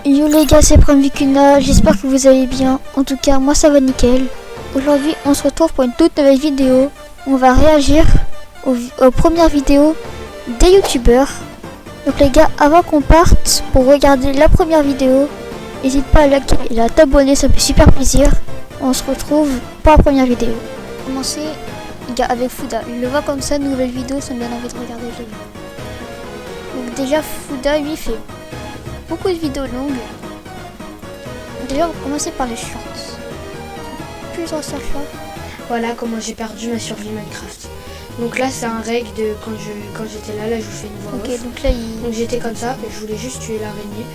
Yo les gars, c'est Promvikuna, j'espère que vous allez bien. En tout cas, moi ça va nickel. Aujourd'hui, on se retrouve pour une toute nouvelle vidéo. On va réagir aux premières vidéos des youtubeurs. Donc les gars, avant qu'on parte pour regarder la première vidéo, n'hésite pas à liker et à t'abonner, ça me fait super plaisir. On se retrouve pour la première vidéo. On va commencer les gars avec Fouda. Il le voit comme ça, nouvelle vidéo, ça me donne envie de regarder les vidéos. Donc déjà Fouda lui fait beaucoup de vidéos longues. Déjà on va commencer par les shorts. Plus ancien short. Voilà comment j'ai perdu ma survie Minecraft. Donc là c'est un règle de quand j'étais là, je vous fais une voix off. Donc là Donc j'étais comme ça et je voulais juste tuer l'araignée.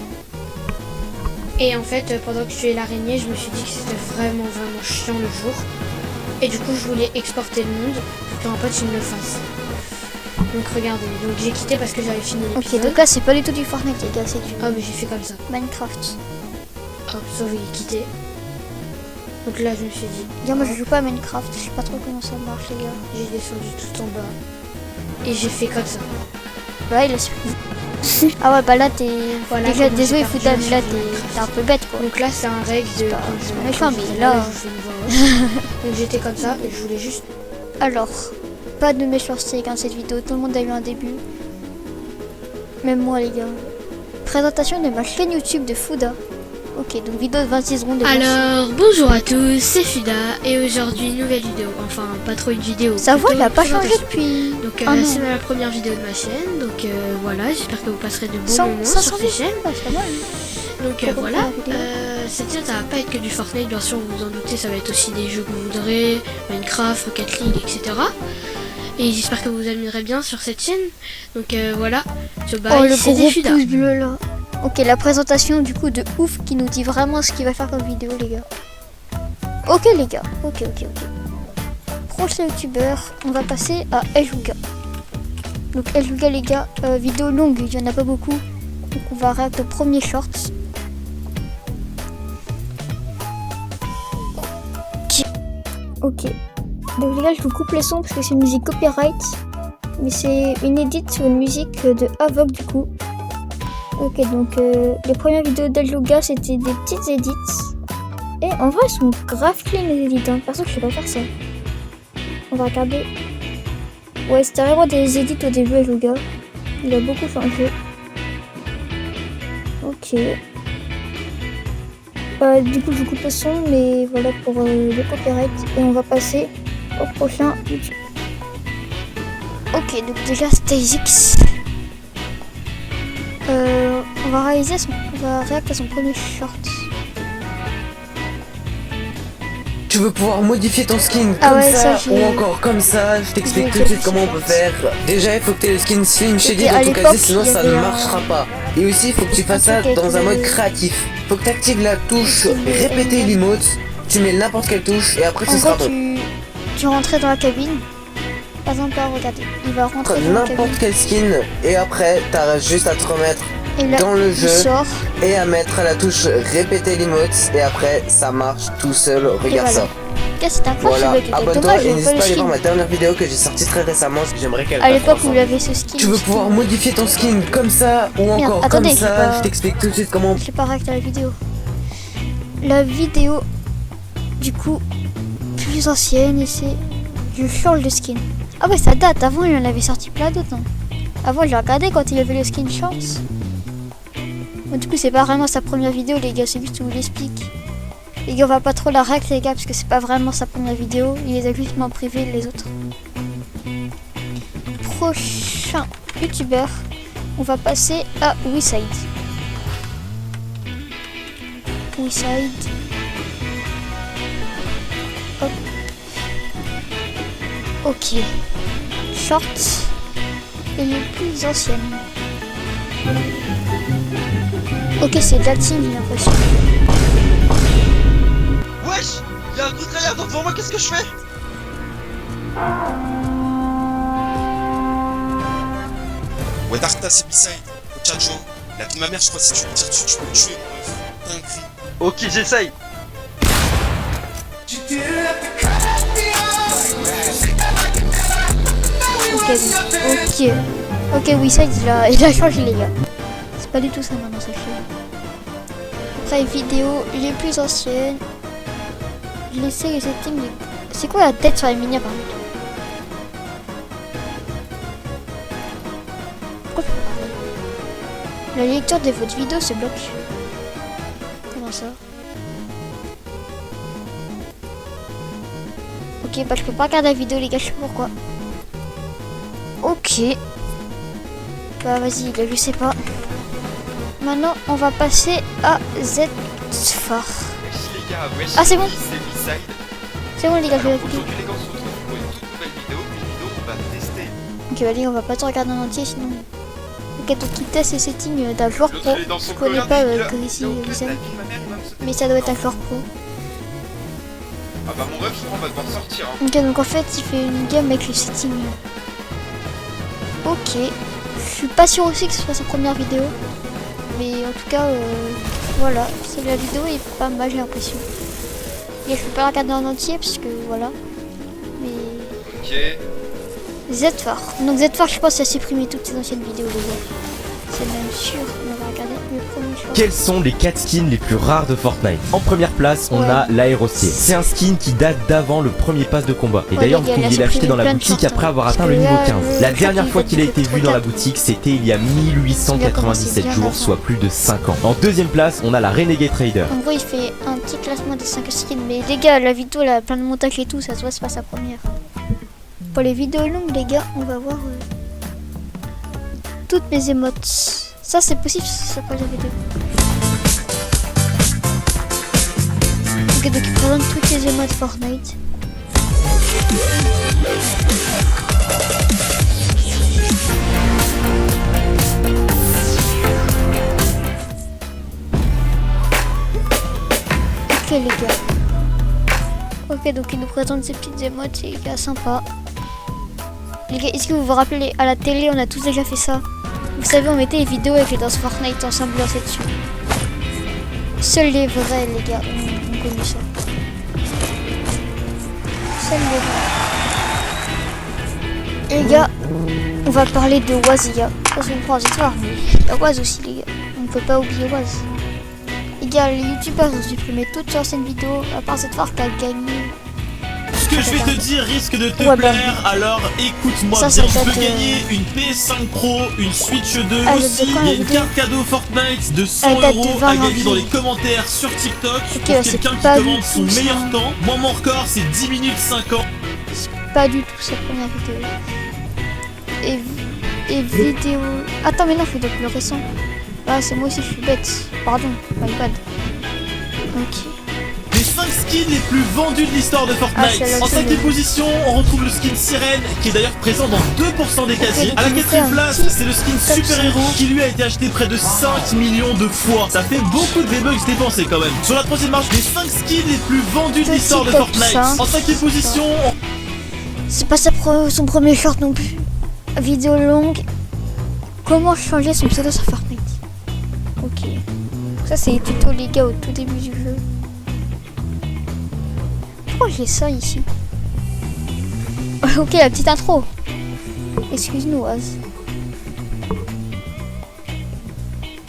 Et en fait pendant que je tuais l'araignée, je me suis dit que c'était vraiment chiant le jour. Et du coup je voulais exporter le monde pour qu'un pote il me le fasse. Donc regardez, donc j'ai quitté parce que j'avais fini l'épisode. Ok, donc là c'est pas du tout du Fortnite les gars, c'est du Ah mais j'ai fait comme ça. Minecraft. Hop, sauver et quitter. Donc là je me suis dit... Bien, moi je joue pas à Minecraft, je sais pas trop comment ça marche les gars. J'ai descendu tout en bas. Et j'ai fait comme ça. Ouais, il a su. Ah ouais, bah là t'es... Voilà, déjà comment désolé j'ai Fouda, perdu mais là ma survie t'es un peu bête quoi. Donc là c'est un règle de... pas quand méchant, j'étais mais là- je vous fais une voix off. Donc j'étais comme ça et je voulais juste... Alors, pas de méchanceté dans cette vidéo, tout le monde a eu un début. Même moi les gars. Présentation de ma chaîne YouTube de Fouda. Ok, donc vidéo de 26 secondes. Alors bonjour à tous, c'est Fuda et aujourd'hui nouvelle vidéo. Enfin pas trop une vidéo. Sa voix plutôt elle a une pas changé présentation. depuis... Donc un an. c'est la première vidéo de ma chaîne. Donc voilà, j'espère que vous passerez de bons 100 moments 500 sur 000. ces chaînes. Ah, c'est pas mal, hein. Donc Pour voilà, la vidéo. cette chaîne ça va pas être que du Fortnite, bien sûr vous vous en doutez, ça va être aussi des jeux que vous voudrez, Minecraft, Rocket League, etc. Et j'espère que vous aimerez bien sur cette chaîne. Donc voilà, Oh bye, le c'est gros des Fuda. pouce bleu là. Ok, la présentation du coup de ouf qui nous dit vraiment ce qu'il va faire comme vidéo les gars. Ok les gars, ok. Prochain youtubeur, on va passer à Eljuga. Donc Eljuga les gars, vidéo longue, il y en a pas beaucoup. Donc on va arrêter le premier short. Ok. Donc les gars, je vous coupe les sons parce que c'est une musique copyright. Mais c'est une edit sur une musique de Avoc du coup. Ok, donc les premières vidéos d'Eljuga c'était des petites edits. Et en vrai, elles sont grave clean les edits. Hein. Perso, je sais pas faire ça. On va regarder. Ouais, c'était vraiment des edits au début, Eljuga. Il a beaucoup changé. Ok. Du coup, je coupe le son, mais voilà pour le copyright. Et on va passer au prochain YouTube. Ok, donc déjà StageX. On va réacter à son premier short. Tu veux pouvoir modifier ton skin Ah comme ouais, ça, ça, ou encore comme ça, je t'explique J'ai tout de suite vu comment on ce peut short. faire. Déjà il faut que tu aies le skin Slim Shady à dans ton l'époque, casier, sinon il y ça avait ne un- marchera pas. Et aussi il faut que tu fasses ça truc avec dans un mode le- créatif. Faut que tu actives la touche Le répéter M. l'emote, tu mets n'importe quelle touche et après En ce sera gros, bon. tu rentrais dans la cabine. Par exemple, là, regardez, il va rentrer dans la cabine. N'importe quel skin et après t'as juste à te remettre Et là, dans le il jeu sort. et à mettre la touche répéter l'emote et après ça marche tout seul, regarde voilà. ça. Là, c'est un crash Voilà, avec le abonne-toi dommage, et j'ai n'hésite pas pas le à aller voir skin. ma dernière vidéo que j'ai sortie très récemment, j'aimerais qu'elle À passe l'époque où ensemble. il avait ce skin. Tu veux pouvoir modifier ton skin comme ça ou Merde, encore attendez, comme j'ai ça, pas- je t'explique tout de suite comment... Je l'ai pas réacté à la vidéo. La vidéo, du coup, plus ancienne, et c'est... Je change de skin. Ah ouais, ça date. Avant, il en avait sorti plein d'autres. Hein. Avant, j'ai regardé quand il avait le skin chance. Bon, du coup, c'est pas vraiment sa première vidéo, les gars. C'est juste que je vous l'explique. Les gars, on va pas trop la réacter, les gars, parce que c'est pas vraiment sa première vidéo. Il les a juste en privé, les autres. Prochain youtubeur, on va passer à WeSide. WeSide. Hop. Ok. Short. Et les plus anciennes. Ok, c'est de la team, j'ai l'impression. Wesh, y'a un truc derrière devant moi, qu'est-ce que je fais? Ouais, Darta, c'est B-side. Ok, Joe. La vie de ma mère, je crois que si tu me tires dessus, tu peux me tuer, mon meuf. Dinguerie. Ok, j'essaye. Ok, WeSide il a changé les gars. C'est pas du tout ça maintenant, ça fait. Après, vidéo les plus anciennes. Laissez les settings. C'est quoi la tête sur la minière par contre? Pourquoi je peux parler? La lecture de votre vidéo se bloque. Comment ça? Ok, bah je peux pas regarder la vidéo les gars, je sais pas pourquoi. Ok. Bah vas-y, je sais pas. Maintenant, on va passer à Z-Far. Wesh les gars, wesh. Ah, c'est bon. C'est B-Side. C'est bon les gars, je vais Alors, la vidéo. aujourd'hui les gars, on se retrouve pour une toute nouvelle vidéo. Une vidéo où on va tester. Ok, allez, on va pas tout regarder en entier sinon. Ok, donc il teste les settings d'un joueur pro. L'autre, il est dans son Je connais coin, pas il a- Gracie il a aucun Wissem, avis, ma mère, il va me sauter mais ça doit être un joueur pro. Ah bah mon ref, je crois, on va devoir sortir. Hein. Ok, donc en fait, il fait une game avec les settings. Ok, je suis pas sûr aussi que ce soit sa première vidéo, mais en tout cas, voilà, la vidéo est pas mal, j'ai l'impression. Et je peux pas la regarder en entier parce que voilà. Mais Ok. Z-Far. Donc Z-Far, je pense, a supprimé toutes ses anciennes vidéos, les gars. C'est même sûr. On va regarder le premier choix. Quels sont les 4 skins les plus rares de Fortnite? En première place, on Ouais. a l'aérocier. C'est un skin qui date d'avant le premier pass de combat. Et Ouais, d'ailleurs, les vous gars, il a pouviez l'acheter supprimé dans la plein de boutique shorts, après hein. avoir Parce atteint que le niveau là, 15. le La short, dernière il fois fait qu'il a été trop vu dans la tard. boutique, c'était il y a Il a commencé 1897 bien jours, avant. soit plus de 5 ans. En deuxième place, on a la Renegade Trader. En gros, il fait un petit classement des 5 skins. Mais les gars, la vidéo, elle a plein de montages et tout. Ça se voit, c'est pas sa première. Pour les vidéos longues, les gars, on va voir toutes mes émotes. Ça, c'est possible, ça pas la vidéo. Ok, donc il présente toutes les émotes Fortnite. Ok les gars. Ok, donc il nous présente ces petites émotes, c'est les gars sympa. Les gars, est-ce que vous vous rappelez, à la télé on a tous déjà fait ça? Vous savez, on mettait les vidéos avec les danses Fortnite ensemble c'est dessus. Seuls les vrais les gars ont connu ça. Seuls les vrais. Les gars, on va parler de Waz les gars. Parce qu'on prend cette histoire, mais il y a Waz aussi les gars. On peut pas oublier Waz. Les gars, les youtubeurs ont supprimé toutes leurs anciennes vidéos, à part cette fois qui a gagné. Ce que je vais te dire risque de te Ouais, plaire, bah, alors écoute-moi ça, bien. ça Tu peux date, gagner une PS5 Pro, une Switch 2 Ah, aussi. de quand, Il y a la une vidéo carte cadeau Fortnite de 100 Elle date de euros 20 à gagner janvier. dans les commentaires sur TikTok. Ok, Pour c'est quelqu'un qui pas commande du son tout ça. meilleur temps. Moi, mon record, c'est 10 minutes 50. Pas du tout sa première vidéo. Et vidéo. Attends, mais non, c'est le plus récent. Ah, c'est moi aussi, je suis bête. Pardon, my bad. Ok. Les 5 skins les plus vendus de l'histoire de Ah, Fortnite. celle-là, En c'est 5e bien. position, on retrouve le skin Sirène, qui est d'ailleurs présent dans 2% des casiers. donc À la il nous 4e fait un place, petit c'est le skin top super-héros, 5. qui lui a été acheté près de 5 millions de fois. Ça fait beaucoup de V-Bucks dépensés quand même. Sur la 3e marche, les 5 skins les plus vendus de Petit l'histoire de top Fortnite. 5. En 5e position, C'est pas son premier short non plus. Vidéo longue. Comment changer son pseudo sur Fortnite? Ok. Ça, c'est les tutos, les gars, au tout début du jeu. Pourquoi j'ai ça ici? Ok, la petite intro. Excuse-nous, Az.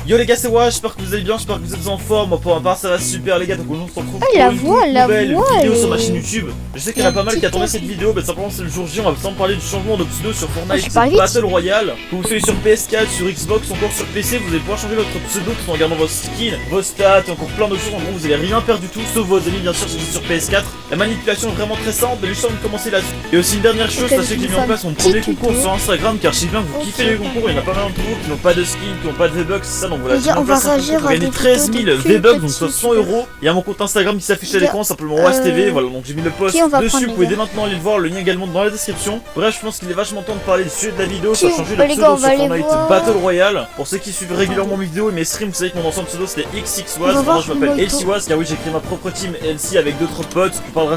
Yo les gars, c'est Wash, j'espère que vous allez bien, j'espère que vous êtes en forme. Moi pour ma part ça va super les gars, donc on se retrouve Ah, pour la une voix, toute la nouvelle voix, vidéo elle sur ma est- chaîne YouTube. Je sais qu'il y en a La pas mal qui petite attendaient voix. cette vidéo, mais simplement c'est le jour J, on va simplement parler du changement de pseudo sur Oh, Fortnite je parle vite. Battle Royale. Que vous soyez sur PS4, sur Xbox, encore sur PC, vous allez pouvoir changer votre pseudo tout en gardant vos skins, vos stats et encore plein d'autres choses. En gros vous allez rien perdre du tout, sauf vos amis bien sûr si vous êtes sur PS4. La manipulation est vraiment très simple, mais juste avant de commencer là-dessus. Et aussi une dernière chose, Ok, sachez que j'ai mis en place mon petit premier concours tuto. sur Instagram, car je sais bien que vous Ok, kiffez les concours, il y en a pas mal d'entre vous qui n'ont pas de skins, qui n'ont pas de V-Bucks, c'est ça, donc voilà, Les j'ai gars, mis en on va place un concours réagir pour à gagner des 13 000 vidéos de V-Bucks, donc petits soit 100 youtubeurs. euros. Il y a mon compte Instagram qui s'affiche à Les gars, l'écran, simplement WazTV, voilà, donc j'ai mis le post qui on va dessus, prendre, vous les pouvez gars dès maintenant aller le voir, le lien également dans la description. Bref, je pense qu'il est vachement temps de parler du sujet de la vidéo, Qui ça a on- changé bah, le les pseudo gars, on sur va aller Fortnite voir. Battle Royale. Pour ceux qui suivent régulièrement mes vidéos et mes streams, vous savez que mon ancien pseudo c'était XXWaz, On va maintenant voir je m'appelle Moito. LCWaz, car oui j'ai créé ma propre team LC avec d'autres potes, on parlera.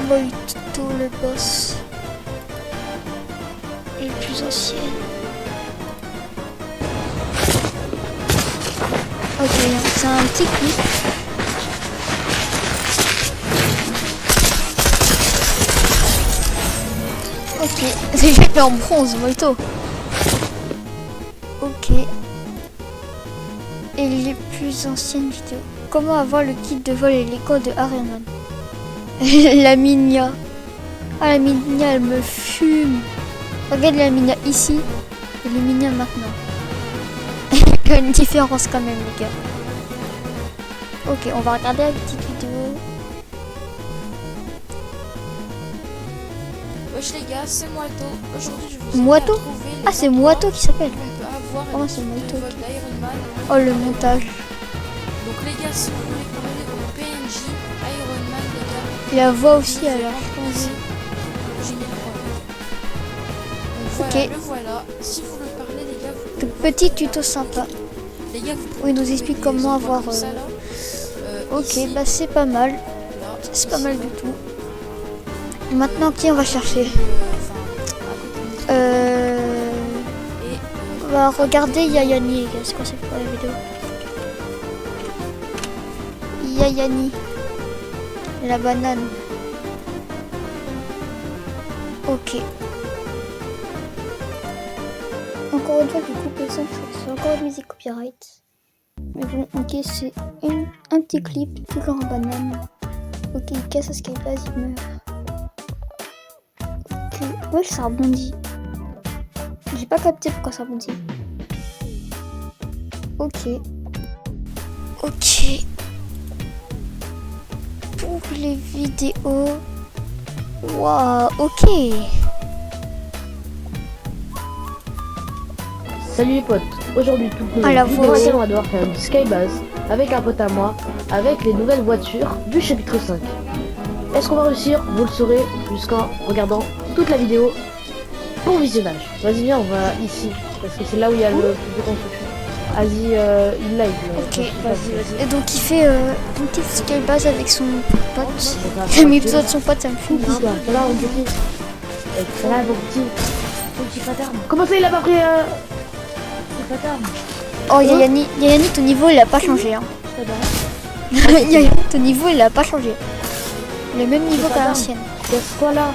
Moito, le boss. Les plus anciennes. Ok, c'est un petit clip. Ok, c'est fait en bronze, Moito. Ok. et les plus anciennes vidéos. Comment avoir le kit de vol et Lego de Iron Man. La Minia. Ah, la Minia, elle me fume. Regarde la Minia ici et les Minia maintenant. Il y a une différence quand même, les gars. Ok, on va regarder la petite vidéo. Wesh les gars, c'est Moito. Aujourd'hui, je vous Moito? ai trouvé les Ah, c'est endroits Moito qui s'appelle. où on peut avoir Oh, un c'est kit de Moito. vol d'Iron Man. Oh, le montage. Donc les gars, si vous voulez parler au PNJ Iron Man, les gars, La voix aussi, vous elle a allez l'air rentrer changée. ici. J'ai mis le point, les gars. Donc voilà, Ok. le voilà. Si vous le parlez, les gars, vous De petits tutos sympas. les gars, vous Oui, pouvez nous trouver explique des comment endroits avoir, comme ça, là. Ok, Ici, bah c'est pas mal. là, C'est pas ici, mal du tout. Maintenant, qui on va chercher? enfin, à côté de Euh... et On va regarder Yayani, les gars. C'est quoi cette la vidéo? Yayani. La banane. Ok. Encore une fois, je coupe le son. C'est encore une musique copyright. Mais bon, ok, c'est un petit clip, toujours en banane. Ok, il casse ce qu'il passe, il meurt. Ok, ouais, ça rebondit. J'ai pas capté pourquoi ça rebondit. Ok. Ok. Pour les vidéos. Waouh, ok. Salut les potes, aujourd'hui toute Ah, la nouvelle voix aussi. vidéo, on va devoir faire du skybase avec un pote à moi, avec les nouvelles voitures du chapitre 5. Est-ce qu'on va réussir? Vous le saurez jusqu'en regardant toute la vidéo. Bon visionnage. Vas-y viens, on va ici, parce que c'est là où il y a le plus de construction. Vas-y, il live. Ok, vas-y. Et donc il fait une petite skybase avec son pote. Il Mais besoin de son pote, ça me fume. Voilà, mon petit. Voilà, mon petit patard. Comment ça, il a pas pris le patard? Oh, Yayani, ton niveau il a pas changé. Hein. Yayani, ton niveau il a pas changé. Le même niveau qu'à l'ancienne. Qu'est-ce quoi là?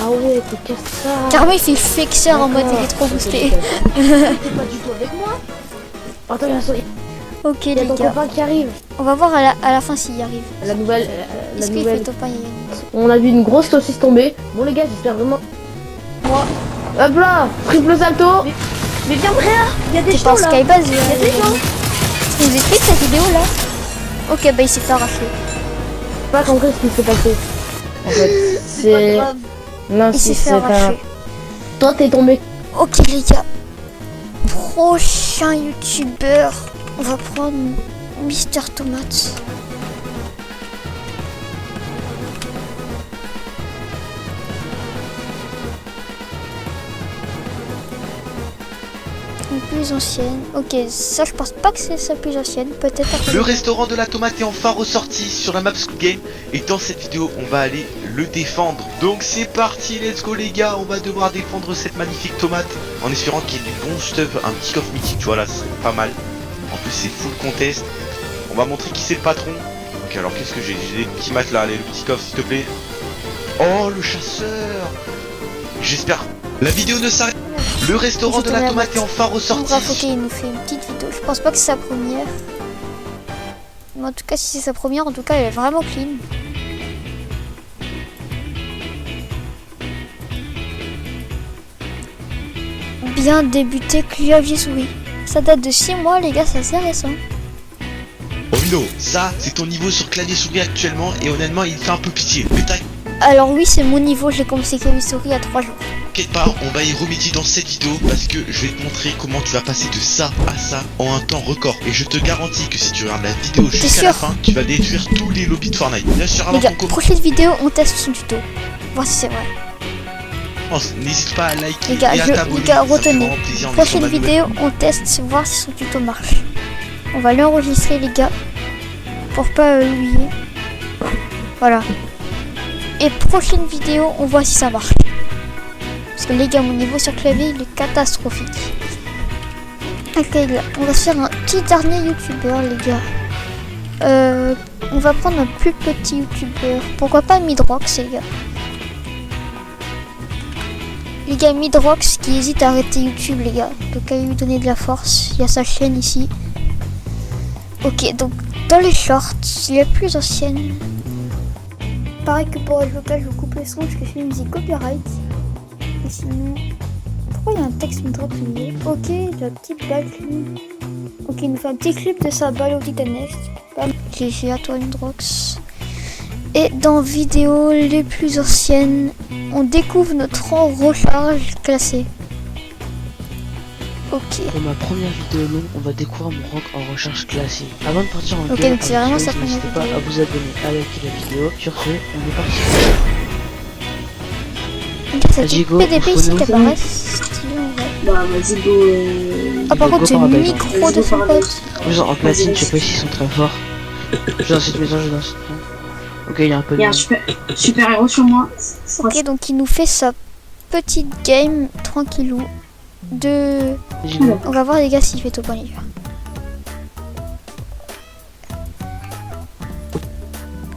Ah ouais, qu'est-ce ça? Carrément il fait flexeur en mode il est trop boosté. T'es pas du tout avec moi? Attends, Ok il y les a ton gars, copain qui arrive. on va voir à la fin s'il y arrive. La nouvelle. Est-ce qu'il fait top 1 Yayani? On a vu une grosse saucisse tomber. Bon les gars, j'espère vraiment. Moi. Hop là, triple salto. Mais viens frère, il y a des C'est gens pas en là. skybase. Il y a des gens. Tu nous expliques cette vidéo là? Ok, bah il s'est fait arracher. J'ai pas compris ce qui s'est passé. En fait, c'est. Non, Il s'est si fait c'est un. arracher. Toi t'es tombé. Ok les gars, prochain youtubeur, on va prendre Mister Tomate. Une plus ancienne. Ok, ça je pense pas que c'est sa plus ancienne, peut-être après. Le restaurant de la tomate est enfin ressorti sur la map Squid Game et dans cette vidéo on va aller le défendre. Donc c'est parti, let's go les gars, on va devoir défendre cette magnifique tomate en espérant qu'il y ait du bon stuff, un petit coffre mythique, tu vois là c'est pas mal. En plus c'est full contest. On va montrer qui c'est le patron. Ok alors qu'est-ce que j'ai des petits maths là, allez le petit coffre s'il te plaît. Oh le chasseur. J'espère. La vidéo ne s'arrête. Le restaurant de la tomate est enfin ressorti. Bref, ok, il nous fait une petite vidéo. Je pense pas que c'est sa première. Mais en tout cas, si c'est sa première, en tout cas, elle est vraiment clean. Bien débuté, clavier souris. Ça date de 6 mois, les gars, c'est assez récent. Oh Mino, ça c'est ton niveau sur clavier souris actuellement et honnêtement il fait un peu pitié. Mais Alors oui, c'est mon niveau, j'ai commencé clavier souris il y a 3 jours. t'inquiète pas, on va y remédier dans cette vidéo parce que je vais te montrer comment tu vas passer de ça à ça en un temps record. Et je te garantis que si tu regardes la vidéo jusqu'à la fin, tu vas détruire tous les lobbies de Fortnite. Bien sûr, avant Les gars, qu'on commence, prochaine vidéo, on teste son tuto. Voir si c'est vrai. n'hésite pas à liker Les gars, et à t'abonner. les gars, Ça me fait retenez. vraiment plaisir en Prochaine mettant ma vidéo, on teste, voir si son tuto marche. On va l'enregistrer, les gars, pour pas oublier. Voilà. Et prochaine vidéo, on voit si ça marche. Parce que les gars, mon niveau sur clavier, il est catastrophique. Ok, les gars, on va se faire un petit dernier youtubeur, les gars. On va prendre un plus petit youtubeur. Pourquoi pas Midrox, les gars. Les gars, Midrox qui hésite à arrêter YouTube, les gars. Donc à lui donner de la force. Il y a sa chaîne ici. Ok, donc dans les shorts, les plus anciennes. Pareil que pour le local, je vous coupe le son parce que je fais une musique copyright. Et sinon. Pourquoi il y a un texte me drop lié? Ok, j'ai un petit blague. Ok, il nous fait un petit clip de sa balle au titanesque. GG à toi, Nidrox. Et dans vidéo les plus anciennes, on découvre notre rang recharge classé. Ok. Pour ma première vidéo longue, on va découvrir mon rank en recherche classée. Avant de partir en Ok, guerre, donc c'est vraiment sa première n'hésitez pas vidéo. à vous abonner, à liker la vidéo. Sur ce, on est parti. Ça dit Diego, PDP ici Phono. t'apparaît stylé en vrai. Bah, vas-y, go. Ah, par contre, c'est le paradise. micro de son pote. Genre en platine, je sais pas s'ils sont très forts. Je vais dans cette maison, je vais dans cette maison. Ok, il y a un peu de. Il y a un super héros sur moi. Ok, donc il nous fait sa petite game tranquillou. On va voir les gars s'il fait top 1 l'hiver.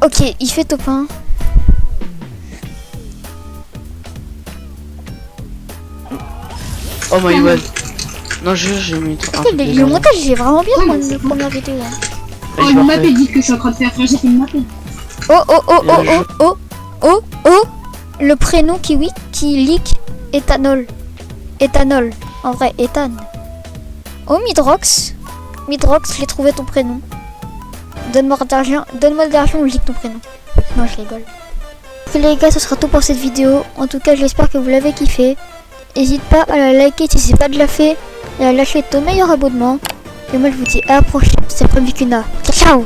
Ok, il fait top 1. Oh my god. Non, j'ai mis un Ok, le montage il est vraiment bien dans la première vidéo. Hein. Oh, une map dit que je suis en train de faire. J'ai fait une map. Oh oh oh oh oh oh oh oh. Le prénom qui leak éthanol. Éthanol. En vrai, Ethan. Oh Midrox. Midrox, j'ai trouvé ton prénom. Donne-moi de l'argent ou leak ton prénom. Non, je rigole. Ok les gars, ce sera tout pour cette vidéo. En tout cas, j'espère que vous l'avez kiffé. N'hésite pas à la liker si c'est pas déjà fait. Et à lâcher ton meilleur abonnement. Et moi je vous dis à la prochaine. C'est Vikuna. Ciao ciao.